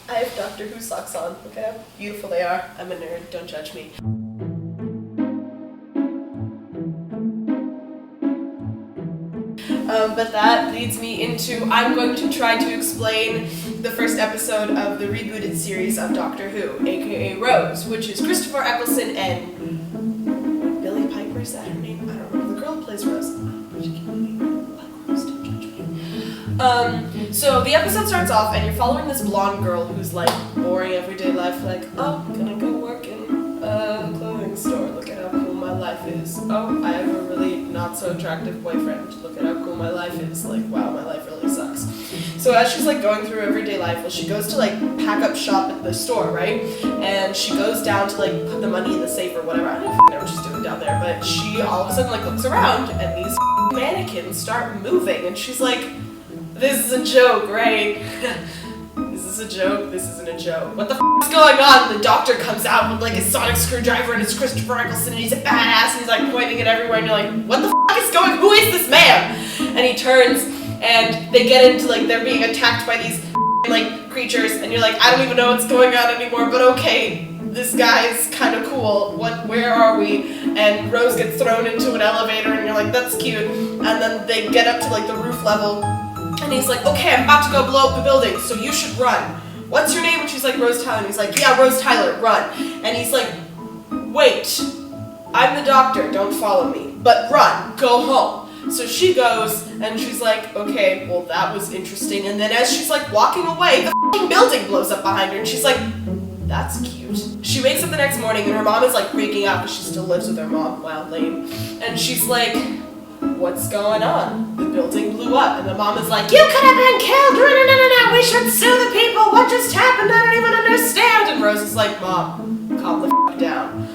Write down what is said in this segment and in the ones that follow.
I have Doctor Who socks on. Look at how beautiful they are. I'm a nerd, don't judge me. But that leads me into, I'm going to try to explain the first episode of the rebooted series of Doctor Who, aka Rose, which is Christopher Eccleston and Billie Piper, is that her name? I don't know. The girl who plays Rose. So the episode starts off and you're following this blonde girl who's like boring everyday life, like, oh, I'm gonna go work in a clothing store, look at how cool my life is. Oh, I have a really not so attractive boyfriend, look at how cool my life is, like, wow, my life really sucks. So as she's like going through everyday life, well, she goes to like pack up shop at the store, right? And she goes down to like put the money in the safe or whatever, I don't know what she's doing down there, but she all of a sudden like looks around and these mannequins start moving and she's like, this is a joke, right? Is this a joke? This isn't a joke. What the is going on? And the doctor comes out with like a sonic screwdriver and it's Christopher Eccleston and he's a badass and he's like pointing it everywhere and you're like, what the is going? Who is this man? And he turns and they get into like they're being attacked by these like creatures and you're like, I don't even know what's going on anymore, but okay, this guy's kind of cool. Where are we? And Rose gets thrown into an elevator and you're like, that's cute. And then they get up to like the roof level. And he's like, okay, I'm about to go blow up the building, so you should run. What's your name? And she's like, Rose Tyler. And he's like, yeah, Rose Tyler, run. And he's like, wait, I'm the doctor, don't follow me. But run, go home. So she goes, and she's like, okay, well, that was interesting. And then as she's like walking away, the f***ing building blows up behind her, and she's like, that's cute. She wakes up the next morning, and her mom is like freaking out, because she still lives with her mom. Wow, lame. And she's like, what's going on? The building blew up, and the mom is like, you could have been killed! No, we should sue the people! What just happened? I don't even understand! And Rose is like, Mom, calm the f*** down.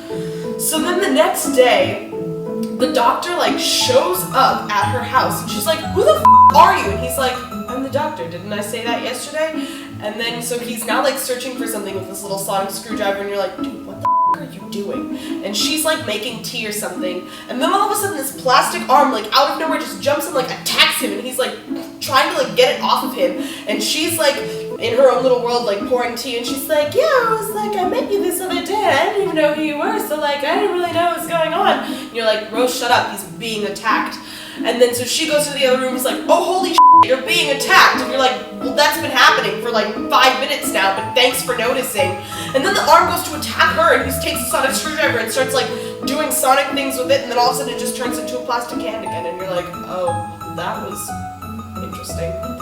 So then the next day, the doctor like shows up at her house, and she's like, who the f*** are you? And he's like, I'm the doctor, didn't I say that yesterday? And then, so he's now like searching for something with this little sonic screwdriver, and you're like, dude, what the f*** are you doing? And she's like making tea or something, and then all of a sudden this plastic arm like out of nowhere just jumps and like attacks him, and he's like trying to like get it off of him, and she's like in her own little world like pouring tea, and she's like, yeah, I was like, I met you this other day, I didn't even know who you were, so like I didn't really know what's going on. And you're like, Rose, shut up, he's being attacked. And then so she goes to the other room, is like, oh holy shit, you're being attacked. And you're like, well, that's been happening for like 5 minutes now, but thanks for noticing. And then the arm goes to attack her, and he takes a sonic screwdriver and starts like doing sonic things with it, and then all of a sudden it just turns into a plastic hand again, and you're like, oh, that was interesting.